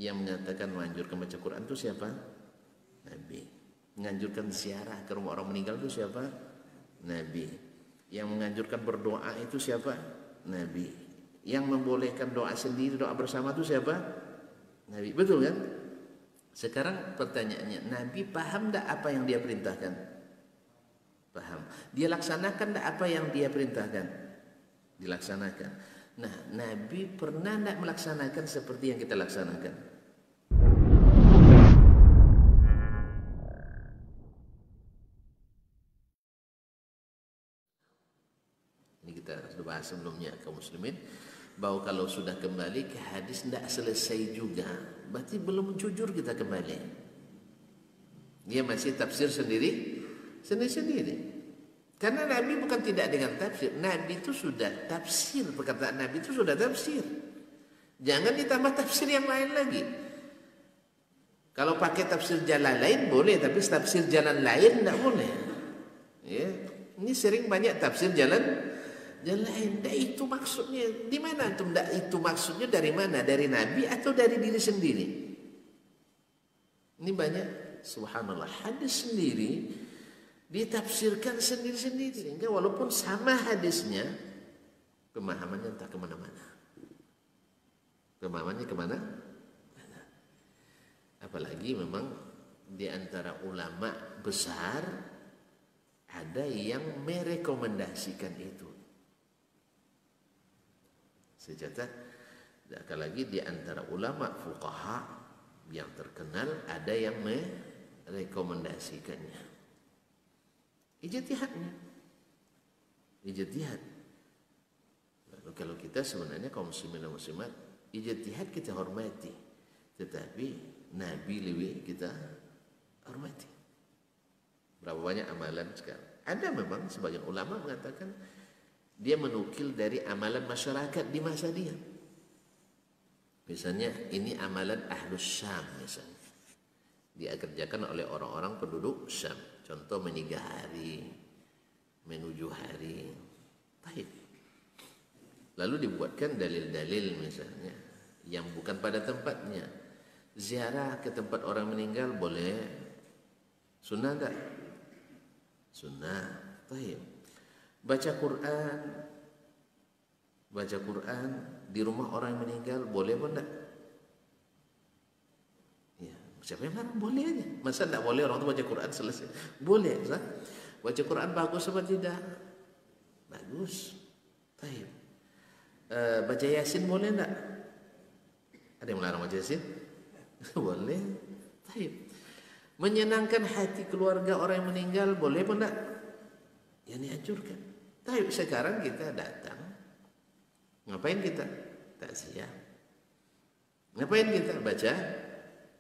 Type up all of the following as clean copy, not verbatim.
Yang menyatakan menganjurkan baca Quran itu siapa? Nabi. Menganjurkan ziarah ke rumah orang meninggal itu siapa? Nabi. Yang menganjurkan berdoa itu siapa? Nabi. Yang membolehkan doa sendiri, doa bersama itu siapa? Nabi. Betul kan? Sekarang pertanyaannya, Nabi paham tak apa yang dia perintahkan? Paham. Dia laksanakan tak apa yang dia perintahkan? Dilaksanakan. Nah, Nabi pernah tak melaksanakan seperti yang kita laksanakan? Ini kita sudah bahas sebelumnya kaum muslimin, bahwa kalau sudah kembali ke hadis tidak selesai juga, berarti belum jujur kita kembali. Dia masih tafsir sendiri. Karena Nabi bukan tidak dengan tafsir, Nabi itu sudah tafsir, perkataan Nabi itu sudah tafsir. Jangan ditambah tafsir yang lain lagi. Kalau pakai tafsir jalan lain boleh, tapi tafsir jalan lain tidak boleh. Ya, ini sering banyak tafsir jalan lain. Nah, itu maksudnya di mana tuh? Itu maksudnya dari mana? Dari Nabi atau dari diri sendiri? Ini banyak, subhanallah, hadis sendiri ditafsirkan sendiri-sendiri, sehingga walaupun sama hadisnya, pemahamannya entah kemana-mana. Pemahamannya kemana? Apalagi memang di antara ulama besar ada yang merekomendasikan itu. Sejata, apalagi di antara ulama fuqaha yang terkenal ada yang merekomendasikannya. Ijtihad. Lalu kalau kita sebenarnya kaum muslimin dan muslimat, ijtihad kita hormati, tetapi Nabi lebih kita hormati. Berapa banyak amalan sekarang? Ada memang sebagian ulama mengatakan dia menukil dari amalan masyarakat di masa dia. Misalnya ini amalan Ahlus Syam misalnya. Dia kerjakan oleh orang-orang penduduk Syam. Contoh men3 hari, men7 hari. Baik. Lalu dibuatkan dalil-dalil misalnya yang bukan pada tempatnya. Ziarah ke tempat orang meninggal boleh? Sunnah tak? Sunnah. Baik. Baca Quran di rumah orang yang meninggal boleh pun tak? Siapa yang larang? Boleh aja. Masa tidak boleh orang itu baca Quran selesai? Boleh. Sah? Baca Quran bagus apa tidak? Bagus. Baik. Baca Yasin boleh tidak? Ada yang melarang baca Yasin? Boleh. Baik. Menyenangkan hati keluarga orang yang meninggal boleh pun tidak? Ya dianjurkan. Baik. Sekarang kita datang. Ngapain kita? Takziah. Ngapain kita? Baca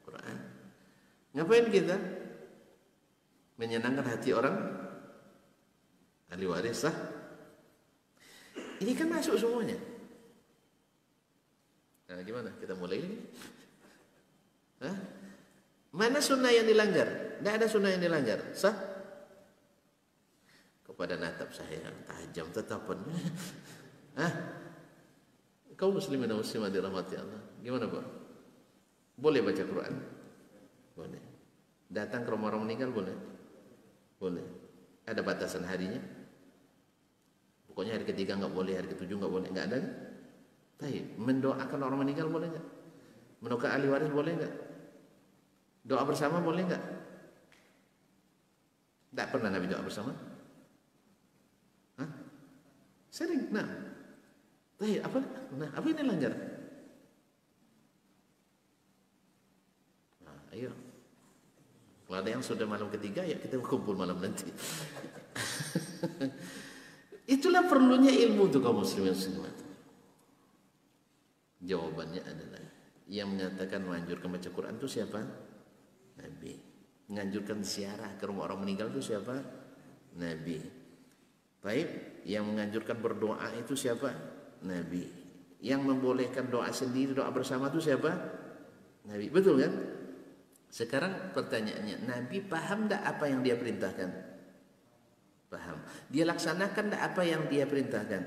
Quran. Ngapain kita? Menyenangkan hati orang ahli waris sah. Ini kan masuk semuanya. Nah, gimana? Kita mulai lagi. Hah? Mana sunnah yang dilanggar? Tidak ada sunnah yang dilanggar. Sah? Kepada natap saya yang tajam tetapan. Hah? Kau muslimin dan muslimah dirahmati Allah. Gimana Pak? Boleh baca Quran? Boleh. Datang ke rumah orang meninggal boleh? Boleh. Ada batasan harinya? Pokoknya hari ketiga enggak boleh, hari ketujuh enggak boleh, enggak ada. Baik. Mendoakan orang meninggal boleh enggak? Mendoakan ahli waris boleh enggak? Doa bersama boleh enggak? Enggak pernah Nabi doa bersama? Hah? Sering. Nah. Baik, apa ini langgar? Ayo, kalau ada yang sudah malam ketiga, ya kita kumpul malam nanti. Itulah perlunya ilmu untuk kaum muslimin muslimat. Jawabannya adalah yang menyatakan menganjurkan baca Quran itu siapa? Nabi. Menganjurkan ziarah ke rumah orang meninggal itu siapa? Nabi. Baik, yang menganjurkan berdoa itu siapa? Nabi. Yang membolehkan doa sendiri, doa bersama itu siapa? Nabi. Betul kan? Sekarang pertanyaannya, Nabi paham tak apa yang dia perintahkan? Paham. Dia laksanakan tak apa yang dia perintahkan?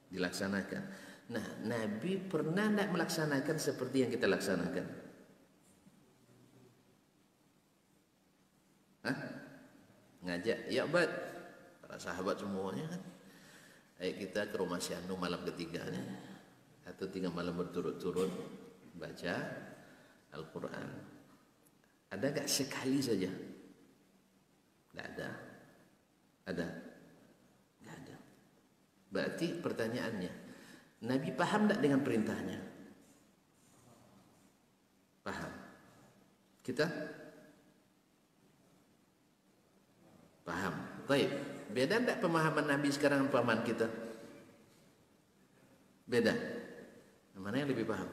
Dilaksanakan. Nah, Nabi pernah tak melaksanakan seperti yang kita laksanakan? ngajak, ya Bad, para sahabat semuanya kan, ayo kita ke rumah si Anu malam ketiganya, atau 3 malam berturut-turut baca Al-Quran. Ada gak sekali saja? Tidak ada. Ada? Tidak ada. Berarti pertanyaannya, Nabi paham tak dengan perintahnya? Paham. Kita? Paham. Baik. Beda tak pemahaman Nabi sekarang dengan pemahaman kita? Beda. Mana yang lebih paham?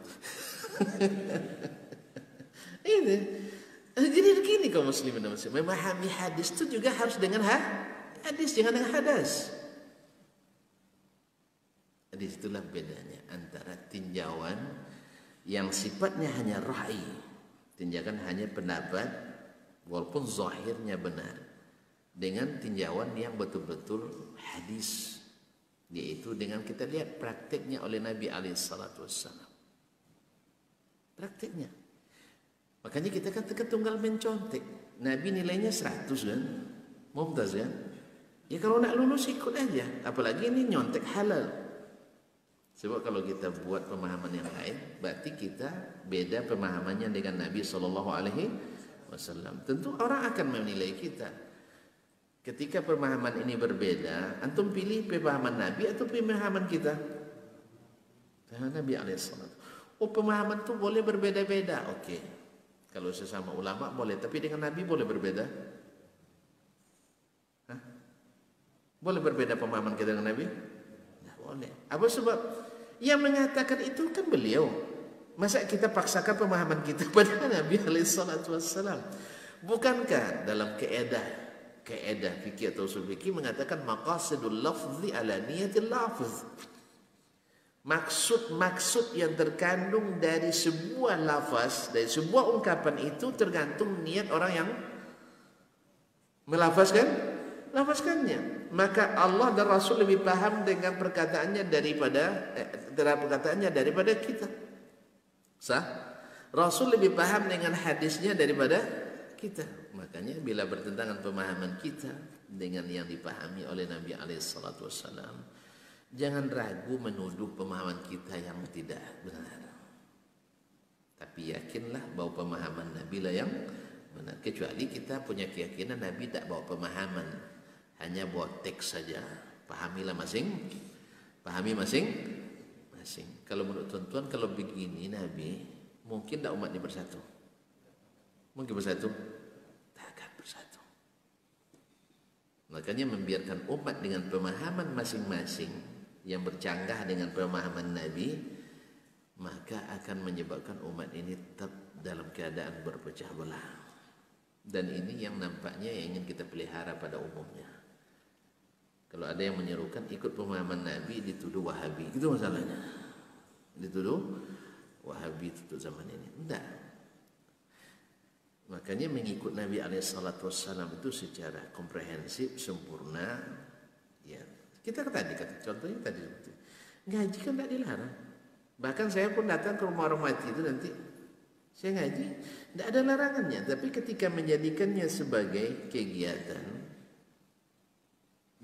Ini. Jadi begini kaum muslimin dan muslimat, memahami hadis itu juga harus dengan hadis, jangan dengan hadas. Di situlah bedanya antara tinjauan yang sifatnya hanya ra'i, tinjauan hanya pendapat walaupun zahirnya benar, dengan tinjauan yang betul-betul hadis, yaitu dengan kita lihat prakteknya oleh Nabi alaihissalatu wassalam. Prakteknya. Makanya kita katakan tunggal mencontek. Nabi nilainya 100 kan? Mumtaz kan? Ya kalau nak lulus ikut aja. Apalagi ini nyontek halal. Sebab kalau kita buat pemahaman yang lain, berarti kita beda pemahamannya dengan Nabi SAW. Tentu orang akan menilai kita. Ketika pemahaman ini berbeda, antum pilih pemahaman Nabi atau pemahaman kita? Pemahaman Nabi SAW. Oh, pemahaman itu boleh berbeda-beda. Oke. Kalau sesama ulama boleh, tapi dengan Nabi boleh berbeda? Hah? Boleh berbeda pemahaman kita dengan Nabi? Tidak boleh. Apa sebab? Yang mengatakan itu kan beliau. Masa kita paksakan pemahaman kita pada Nabi SAW? Bukankah dalam keedah fikih atau usul fikih mengatakan maqasidul lafzi ala niyatil lafz? Maksud-maksud yang terkandung dari sebuah lafaz, dari sebuah ungkapan itu tergantung niat orang yang melafazkannya. Maka Allah dan Rasul lebih paham dengan perkataannya daripada kita. Sah? Rasul lebih paham dengan hadisnya daripada kita. Makanya bila bertentangan pemahaman kita dengan yang dipahami oleh Nabi SAW, jangan ragu menuduh pemahaman kita yang tidak benar. Tapi yakinlah bahwa pemahaman Nabi lah yang benar. Kecuali kita punya keyakinan Nabi tak bawa pemahaman, hanya bawa teks saja. Pahami masing-masing. Kalau menurut tuan-tuan, kalau begini Nabi, mungkin tak umat ini bersatu? Mungkin bersatu? Tak akan bersatu. Makanya membiarkan umat dengan pemahaman masing-masing yang bercanggah dengan pemahaman Nabi, maka akan menyebabkan umat ini tetap dalam keadaan berpecah belah. Dan ini yang nampaknya yang ingin kita pelihara pada umumnya. Kalau ada yang menyerukan ikut pemahaman Nabi, dituduh Wahabi. Itu masalahnya. Dituduh Wahabi untuk zaman ini. Tidak. Makanya mengikut Nabi SAW itu secara komprehensif, sempurna. Ya, kita kata contohnya tadi ngaji kan tidak dilarang. Bahkan saya pun datang ke rumah orang mati itu nanti saya ngaji, tidak ada larangannya. Tapi ketika menjadikannya sebagai kegiatan,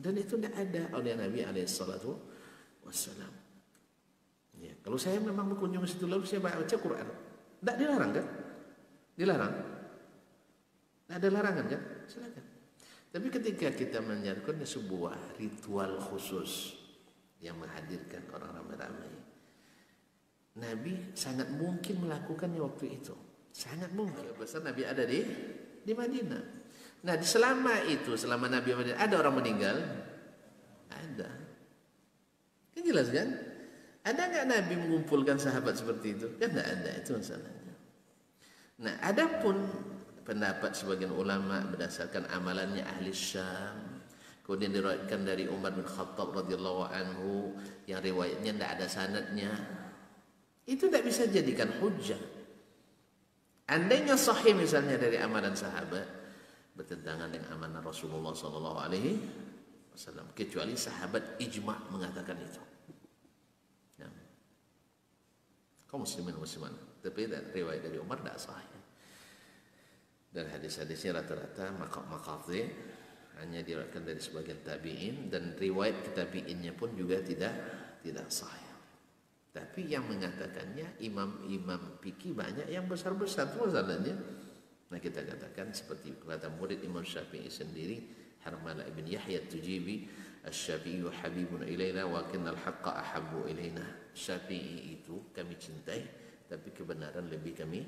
dan itu tidak ada oleh Nabi SAW. Ya, kalau saya memang berkunjung situ lalu saya baca Quran, tidak dilarang kan? Dilarang? Tidak ada larangan kan? Silakan. Tapi ketika kita menjalankan sebuah ritual khusus yang menghadirkan orang ramai-ramai, Nabi sangat mungkin melakukannya waktu itu. Sangat mungkin. Besar Nabi ada di Madinah. Nah, selama Nabi Madinah ada orang meninggal? Ada. Kan jelas kan? Ada nggak Nabi mengumpulkan sahabat seperti itu? Kan tidak ada, itu masalahnya. Nah, adapun pendapat sebagian ulama berdasarkan amalannya ahli Syam, kemudian diriwayatkan dari Umar bin Khattab radhiyallahu anhu yang riwayatnya tidak ada sanadnya, itu tidak bisa jadikan hujjah. Andainya sahih misalnya dari amalan sahabat bertentangan dengan amalan Rasulullah SAW, kecuali sahabat ijma' mengatakan itu. Ya. Kaum muslimin musliman, tapi riwayat dari Umar tidak sahih. Dan hadis-hadisnya rata-rata maqati, hanya diriwayatkan dari sebagian tabi'in, dan riwayat tabi'innya pun juga tidak sah. Tapi yang mengatakannya imam-imam fikih banyak yang besar-besar itu masalahnya. Nah kita katakan seperti kata murid Imam Syafi'i sendiri, Harmalah ibn Yahya Tujibi, Asy-Syafi'i habibun ilaina wa kinnal haqqa ahabbu ilaina. Syafi'i itu kami cintai, tapi kebenaran lebih kami